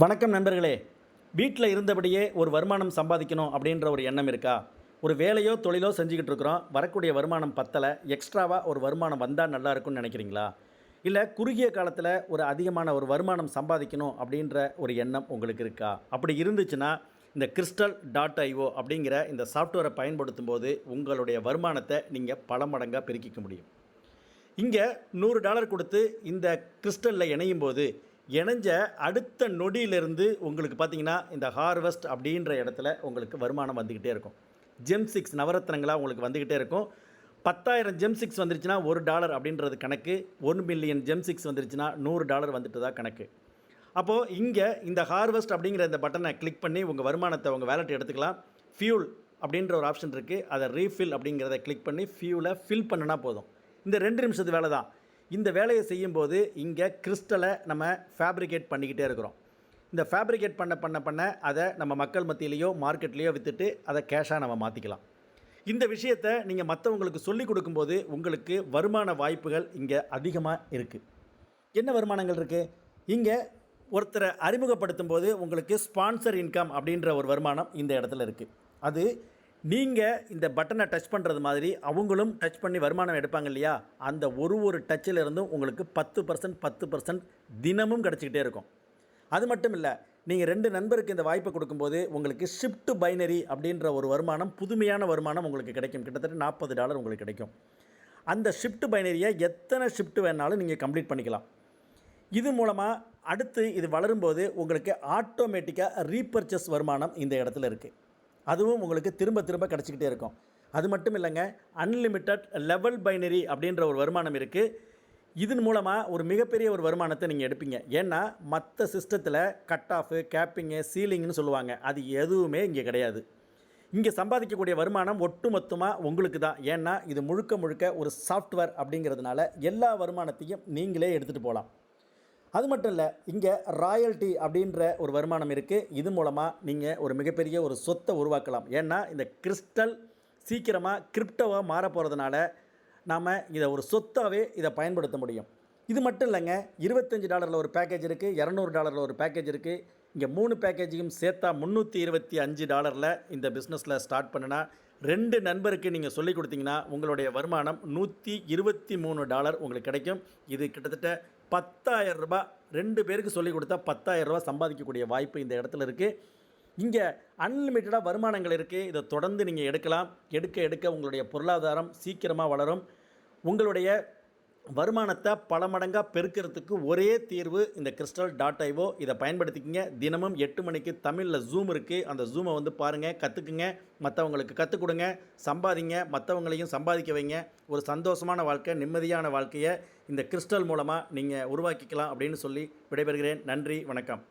வணக்கம் நண்பர்களே. வீட்டில் இருந்தபடியே ஒரு வருமானம் சம்பாதிக்கணும் அப்படின்ற ஒரு எண்ணம் இருக்கா? ஒரு வேலையோ தொழிலோ செஞ்சுக்கிட்டு இருக்கிறோம், வரக்கூடிய வருமானம் பத்தலை, எக்ஸ்ட்ராவாக ஒரு வருமானம் வந்தால் நல்லா இருக்கும்னு நினைக்கிறீங்களா? இல்லை குறுகிய காலத்தில் ஒரு அதிகமான ஒரு வருமானம் சம்பாதிக்கணும் அப்படின்ற ஒரு எண்ணம் உங்களுக்கு இருக்கா? அப்படி இருந்துச்சுன்னா இந்த crystal.io அப்படிங்கிற இந்த சாஃப்ட்வேரை பயன்படுத்தும் போது உங்களுடைய வருமானத்தை நீங்கள் பல மடங்காக பெருக்கிக்க முடியும். இங்கே $100 கொடுத்து இந்த கிறிஸ்டலில் இணையும் போது இணைஞ்ச அடுத்த நொடியிலிருந்து உங்களுக்கு பார்த்தீங்கன்னா இந்த ஹார்வெஸ்ட் அப்படின்ற இடத்துல உங்களுக்கு வருமானம் வந்துக்கிட்டே இருக்கும். ஜெம்6 நவரத்னங்களாக உங்களுக்கு வந்துக்கிட்டே இருக்கும். 10,000 ஜெம்6 வந்துருச்சுன்னா $1 அப்படின்றது கணக்கு. 1 மில்லியன் ஜெம்6 வந்துருச்சுன்னா $100 வந்துட்டு தான் கணக்கு. அப்போது இங்கே இந்த ஹார்வெஸ்ட் அப்படிங்கிற இந்த பட்டனை கிளிக் பண்ணி உங்கள் வருமானத்தை உங்கள் வேலெட் எடுத்துக்கலாம். ஃபியூல் அப்படின்ற ஒரு ஆப்ஷன் இருக்குது, அதை ரீஃபில் அப்படிங்கிறத கிளிக் பண்ணி ஃபியூலை ஃபில் பண்ணினா போதும். இந்த 2 நிமிஷத்து வேலை தான். இந்த வேலையை செய்யும்போது இங்கே கிறிஸ்டலை நம்ம ஃபேப்ரிகேட் பண்ணிக்கிட்டே இருக்கிறோம். இந்த ஃபேப்ரிகேட் பண்ண அதை நம்ம மக்கள் மத்தியிலையோ மார்க்கெட்லேயோ விற்றுட்டு அதை கேஷாக நம்ம மாற்றிக்கலாம். இந்த விஷயத்தை நீங்கள் மற்றவங்களுக்கு சொல்லிக் கொடுக்கும்போது உங்களுக்கு வருமான வாய்ப்புகள் இங்கே அதிகமாக இருக்குது. என்ன வருமானங்கள் இருக்குது? இங்கே ஒருத்தரை அறிமுகப்படுத்தும் போது உங்களுக்கு ஸ்பான்சர் இன்கம் அப்படின்ற ஒரு வருமானம் இந்த இடத்துல இருக்குது. அது நீங்கள் இந்த பட்டனை டச் பண்ணுறது மாதிரி அவங்களும் டச் பண்ணி வருமானம் எடுப்பாங்க இல்லையா? அந்த ஒரு டச்சில் இருந்தும் உங்களுக்கு 10% தினமும் கிடச்சிக்கிட்டே இருக்கும். அது மட்டும் இல்லை, நீங்கள் 2 நண்பருக்கு இந்த வாய்ப்பை கொடுக்கும்போது உங்களுக்கு ஷிஃப்ட் பைனரி அப்படின்ற ஒரு வருமானம், புதுமையான வருமானம் உங்களுக்கு கிடைக்கும். கிட்டத்தட்ட $40 உங்களுக்கு கிடைக்கும். அந்த ஷிஃப்ட் பைனரியை எத்தனை ஷிஃப்ட் வேணாலும் நீங்கள் கம்ப்ளீட் பண்ணிக்கலாம். இது மூலமாக அடுத்து இது வளரும்போது உங்களுக்கு ஆட்டோமேட்டிக்காக ரீபர்ச்சஸ் வருமானம் இந்த இடத்துல இருக்குது. அதுவும் உங்களுக்கு திரும்ப கிடச்சிக்கிட்டே இருக்கும். அது மட்டும் இல்லைங்க, அன்லிமிட்டட் லெவல் பைனரி அப்படின்ற ஒரு வருமானம் இருக்குது. இதன் மூலமாக ஒரு மிகப்பெரிய ஒரு வருமானத்தை நீங்கள் எடுப்பீங்க. ஏன்னா மற்ற சிஸ்டத்தில் கட் ஆஃபு, கேப்பிங்கு, சீலிங்னு சொல்லுவாங்க. அது எதுவுமே இங்கே கிடையாது. இங்கே சம்பாதிக்கக்கூடிய வருமானம் ஒட்டுமொத்தமாக உங்களுக்கு தான். ஏன்னா இது முழுக்க ஒரு சாஃப்ட்வேர் அப்படிங்கிறதுனால எல்லா வருமானத்தையும் நீங்களே எடுத்துகிட்டு போகலாம். அது மட்டும் இல்லை, இங்கே ராயல்ட்டி அப்படின்ற ஒரு வருமானம் இருக்குது. இது மூலமாக நீங்கள் ஒரு மிகப்பெரிய ஒரு சொத்தை உருவாக்கலாம். ஏன்னா இந்த கிறிஸ்டல் சீக்கிரமாக கிரிப்டோவாக மாற போகிறதுனால நாம் இதை ஒரு சொத்தாகவே இதை பயன்படுத்த முடியும். இது மட்டும் இல்லைங்க, $25 ஒரு பேக்கேஜ் இருக்குது, $200 ஒரு பேக்கேஜ் இருக்குது. இங்கே 3 பேக்கேஜையும் சேர்த்தா $325 இந்த பிஸ்னஸில் ஸ்டார்ட் பண்ணினா 2 நண்பருக்கு நீங்கள் சொல்லிக் கொடுத்தீங்கன்னா உங்களுடைய வருமானம் $123 உங்களுக்கு கிடைக்கும். இது கிட்டத்தட்ட $10,000. 2 பேருக்கு சொல்லிக் கொடுத்தா $10,000 சம்பாதிக்கக்கூடிய வாய்ப்பு இந்த இடத்துல இருக்குது. இங்கே அன்லிமிட்டடாக வருமானங்கள் இருக்குது. இதை தொடர்ந்து நீங்கள் எடுக்கலாம். எடுக்க உங்களுடைய பொருளாதாரம் சீக்கிரமாக வளரும். உங்களுடைய வருமானத்தை பல மடங்காக பெருக்கிறதுக்கு ஒரே தீர்வு இந்த crystal.io. இதை பயன்படுத்திக்கிங்க. தினமும் 8 மணிக்கு தமிழில் ஜூம் இருக்குது. அந்த ஜூமை வந்து பாருங்கள், கற்றுக்குங்க, மற்றவங்களுக்கு கற்றுக் கொடுங்க, சம்பாதிங்க, மற்றவங்களையும் சம்பாதிக்க வைங்க. ஒரு சந்தோஷமான வாழ்க்கை, நிம்மதியான வாழ்க்கையை இந்த கிறிஸ்டல் மூலமாக நீங்கள் உருவாக்கிக்கலாம் அப்படின்னு சொல்லி விடைபெறுகிறேன். நன்றி, வணக்கம்.